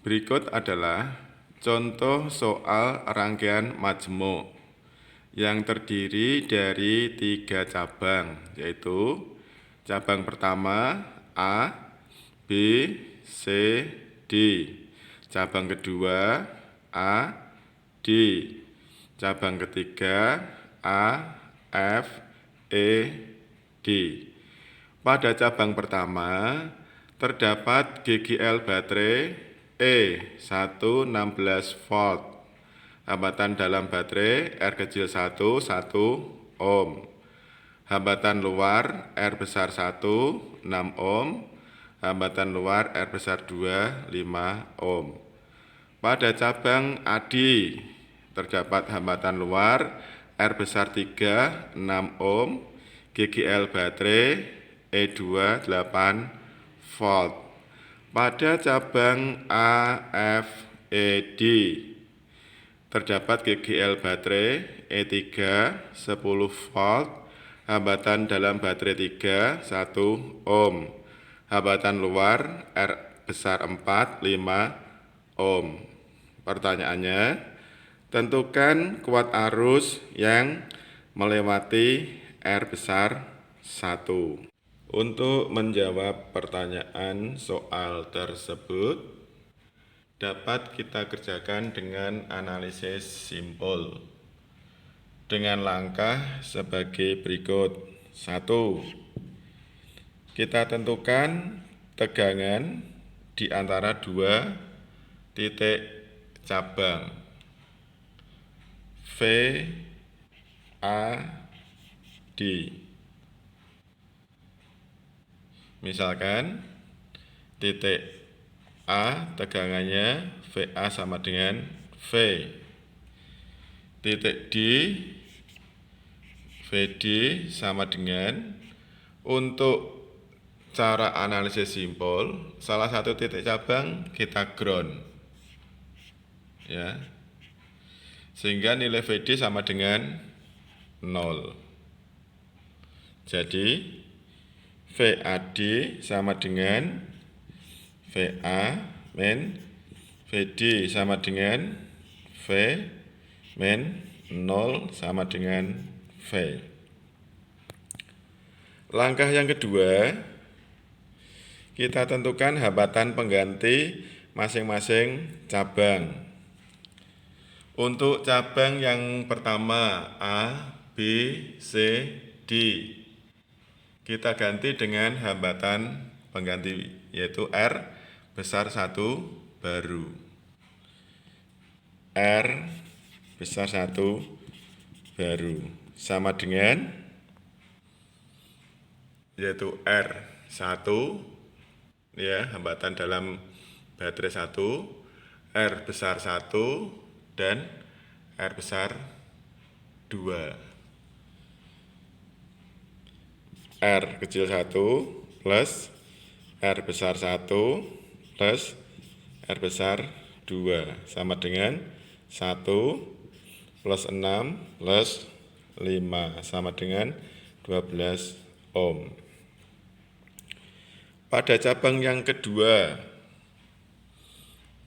Berikut adalah contoh soal rangkaian majmuk yang terdiri dari 3 cabang, yaitu cabang pertama A, B, C, D. Cabang kedua A, D. Cabang ketiga A, F, E, D. Pada cabang pertama terdapat GGL baterai E116 volt. Hambatan dalam baterai R kecil 1 ohm. Hambatan luar R besar 1 6 ohm. Hambatan luar R besar 2 5 ohm. Pada cabang AD terdapat hambatan luar R besar 3 6 ohm. GGL baterai E2 8 volt. Pada cabang AFED terdapat GGL baterai E3 10 volt, hambatan dalam baterai 3 1 ohm. Hambatan luar R besar 4 5 ohm. Pertanyaannya, tentukan kuat arus yang melewati R besar 1. Untuk menjawab pertanyaan soal tersebut, dapat kita kerjakan dengan analisis simpul dengan langkah sebagai berikut. 1. Kita tentukan tegangan di antara 2 titik cabang V, A, D. Misalkan titik A tegangannya VA sama dengan V. Titik D, VD sama dengan, untuk cara analisis simpul, salah satu titik cabang kita ground. Ya. Sehingga nilai VD sama dengan 0. Jadi VAD sama dengan VA min VD sama dengan V min 0 sama dengan V. Langkah yang kedua, kita tentukan hambatan pengganti masing-masing cabang. Untuk cabang yang pertama A, B, C, D, kita ganti dengan hambatan pengganti, yaitu R besar 1 baru. R besar 1 baru sama dengan, yaitu R1, ya, hambatan dalam baterai 1, R besar 1 dan R besar 2. R kecil 1 plus R besar 1 plus R besar 2 sama dengan 1 plus 6 plus 5 sama dengan 12 ohm. Pada cabang yang kedua,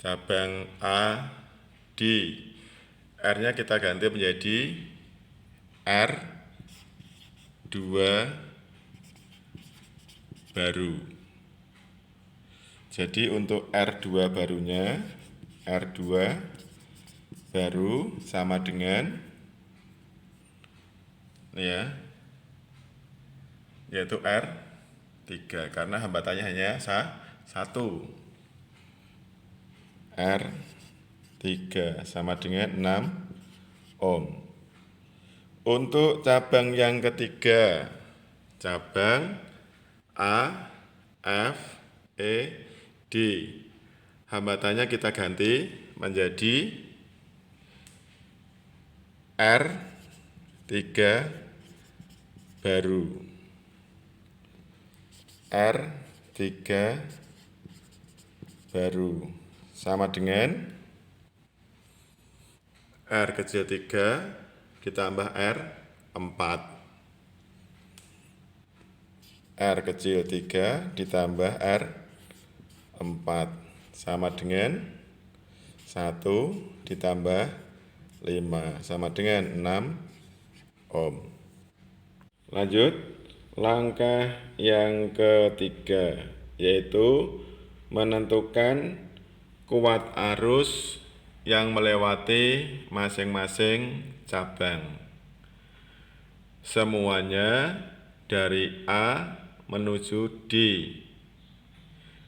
cabang A, D, R-nya kita ganti menjadi R2 baru. Jadi untuk R2 barunya, R2 baru sama dengan, ya, yaitu R3 karena hambatannya hanya 1. R3 sama dengan 6 ohm. Untuk cabang yang ketiga, cabang A, F, E, D, hambatannya kita ganti menjadi R3 baru. R3 baru sama dengan R kecil 3 ditambah R4. R kecil 3 ditambah R4 sama dengan 1 ditambah 5 sama dengan 6 ohm. Lanjut, langkah yang ketiga yaitu menentukan kuat arus yang melewati masing-masing cabang. Semuanya dari A menuju D.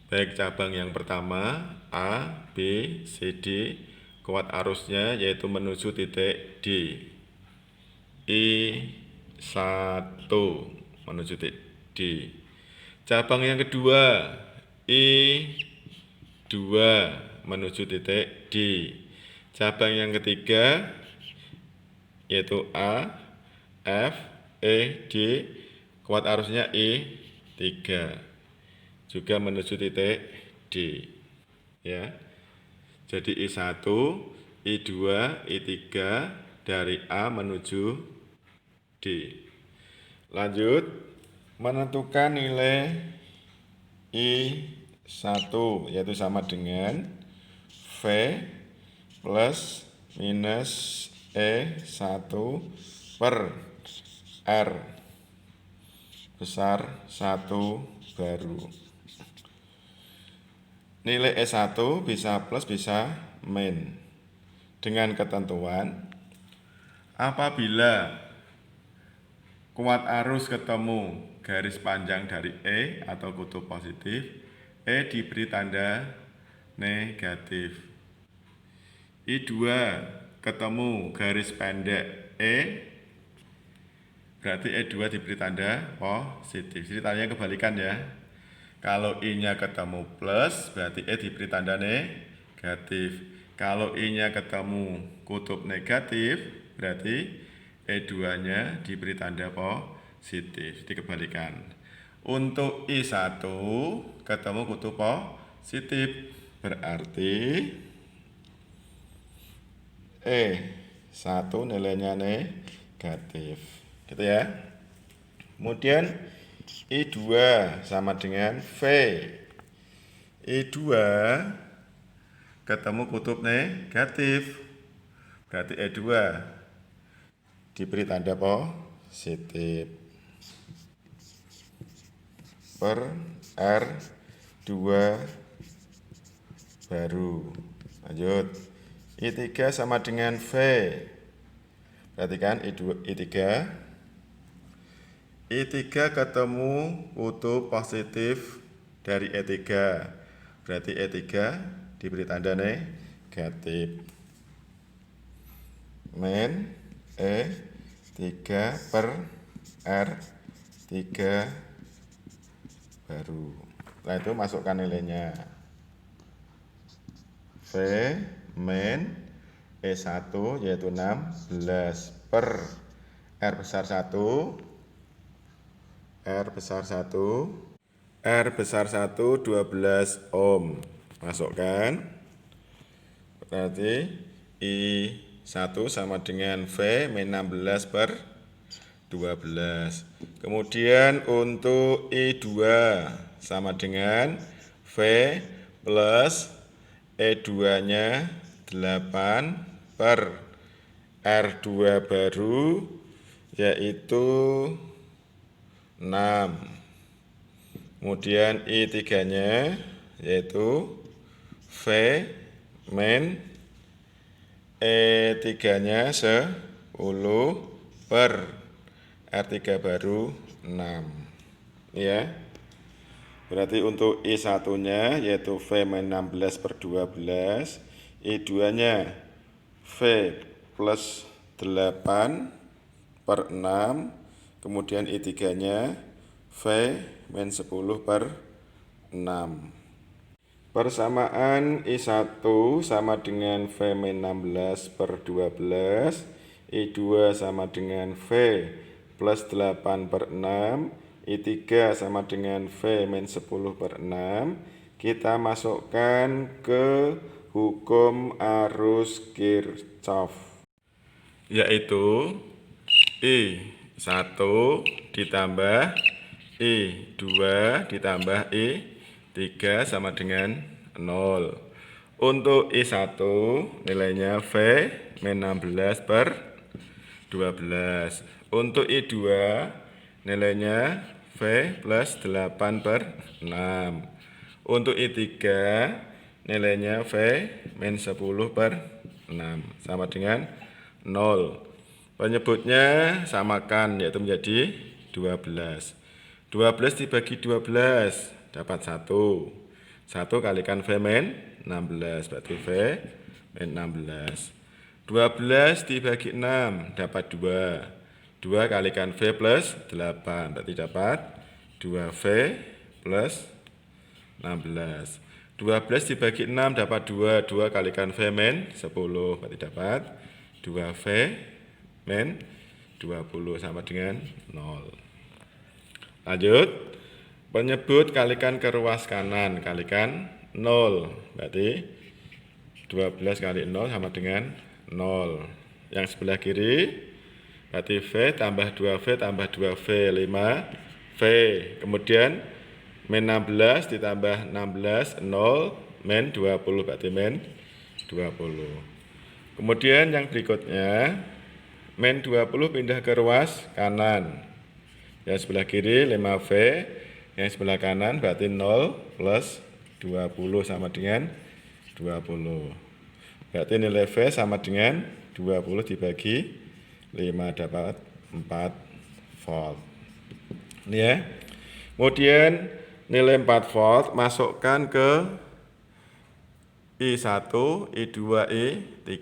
Baik cabang yang pertama A, B, C, D, kuat arusnya yaitu menuju titik D. I1 menuju titik D. Cabang yang kedua I2 menuju titik D. Cabang yang ketiga yaitu A, F, E, D, kuat arusnya I3 juga menuju titik D, ya. Jadi I1, I2, I3 dari A menuju D. Lanjut, menentukan nilai I1 yaitu sama dengan V plus minus E1 per R besar 1 baru. Nilai E1 bisa plus bisa min dengan ketentuan apabila kuat arus ketemu garis panjang dari E atau kutub positif, E diberi tanda negatif. I2 ketemu garis pendek E, berarti E2 diberi tanda positif. Jadi tandanya kebalikan ya. Kalau I-nya ketemu plus, berarti E diberi tanda negatif. Kalau I-nya ketemu kutub negatif, berarti E2-nya diberi tanda positif. Dikebalikan. Untuk I1 ketemu kutub positif, berarti E1 nilainya negatif. Gitu ya. Kemudian I2 sama dengan V. I2 ketemu kutub negatif. Berarti E2 diberi tanda positif. Per R2 baru. Lanjut. I3 sama dengan V. Perhatikan I3 ketemu kutub positif dari E3. Berarti E3 diberi tanda negatif. Min E3 per R3 baru. Setelah itu masukkan nilainya. V min E1 yaitu 16 per R besar 1. R besar 1 12 ohm. Masukkan. Berarti I1 sama dengan V min 16 per 12. Kemudian untuk I2 sama dengan V plus E2-nya 8 per R2 baru yaitu 6. Kemudian I3-nya yaitu V min E3-nya 10 per R3 baru 6. Ya. Berarti untuk I1-nya yaitu V min 16 per 12, I2-nya V plus 8 per 6, kemudian I3-nya V min 10 per 6. Persamaan I1 sama dengan V min 16 per 12, I2 sama dengan V plus 8 per 6, I3 sama dengan V min 10 per 6. Kita masukkan ke hukum arus Kirchhoff, yaitu I1 ditambah I2 ditambah I3 sama dengan 0. Untuk I1 nilainya V min 16 per 12. Untuk I2 nilainya V plus 8 per 6. Untuk I3 nilainya V min 10 per 6 sama dengan 0. Penyebutnya samakan, yaitu menjadi 12. 12 dibagi 12 dapat 1. 1 kalikan V min 16, berarti V min 16. 12 dibagi 6 dapat 2. 2 kalikan V plus 8, berarti dapat 2V plus 16. 12 dibagi 6 dapat 2. 2 kalikan V min 10, berarti dapat 2V min 20 sama dengan 0. Lanjut, penyebut kalikan ke ruas kanan, kalikan 0, berarti 12 kali 0 sama dengan 0. Yang sebelah kiri, berarti V tambah 2V tambah 2V, 5V. Kemudian min 16 ditambah 16, 0, min 20, berarti min 20. Kemudian yang berikutnya, min 20 pindah ke ruas kanan. Yang sebelah kiri 5V, yang sebelah kanan berarti 0 plus 20 sama dengan 20. Berarti nilai V sama dengan 20 dibagi 5 dapat 4 volt. Ini ya. Kemudian nilai 4 volt masukkan ke I1, I2, I3.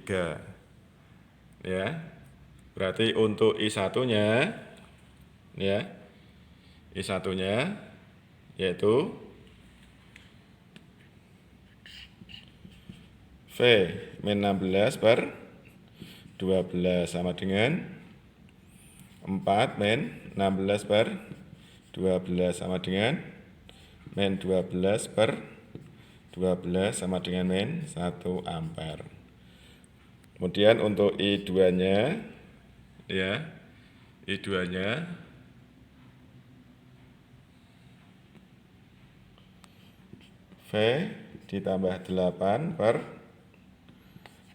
Ya. Berarti untuk I1-nya ya. I1-nya yaitu V min 16 per 12 sama dengan 4 min 16 per 12 sama dengan min 12 per 12 sama dengan min 1 ampere. Kemudian untuk I2-nya ya, I2-nya V ditambah 8 per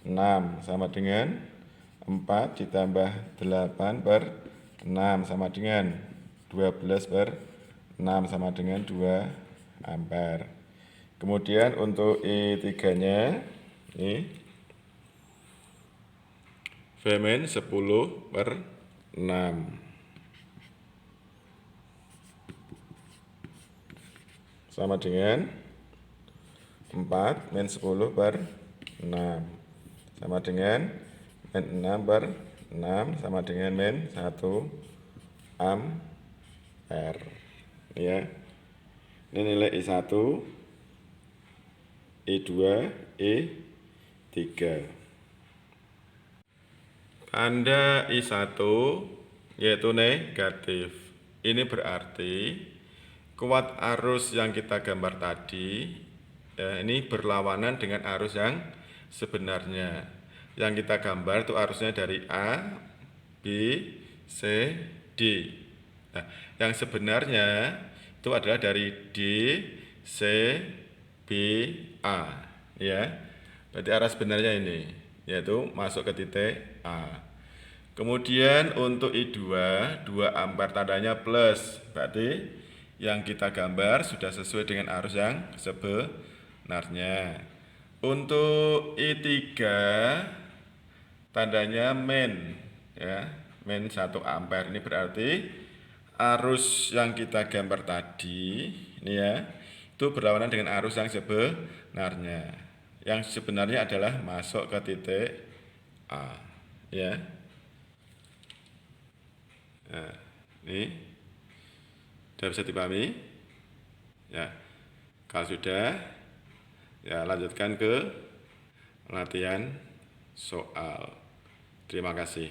6 sama dengan 4 ditambah 8 per 6 sama dengan 12 per 6 sama dengan 2 ampere. Kemudian untuk I3-nya ini V min 10 per 6 sama dengan 4 min 10 per 6 sama dengan min 6 per 6 sama dengan min 1 ampere. Ya. Ini nilai I1, I2, I3. Tanda I1 yaitu negatif. Ini berarti kuat arus yang kita gambar tadi ya, ini berlawanan dengan arus yang sebenarnya. Yang kita gambar itu arusnya dari A, B, C, D. Nah, yang sebenarnya itu adalah dari D, C, B, A. Ya, berarti arah sebenarnya ini, yaitu masuk ke titik A. Kemudian untuk I2, 2 ampere tandanya plus, berarti yang kita gambar sudah sesuai dengan arus yang sebenarnya. Untuk I3 tandanya min, ya, min 1 ampere. Ini berarti arus yang kita gambar tadi, ini ya, itu berlawanan dengan arus yang sebenarnya. Yang sebenarnya adalah masuk ke titik A, ya. Nah, ini sudah bisa dipahami? Ya, kalau sudah, ya lanjutkan ke latihan soal. Terima kasih.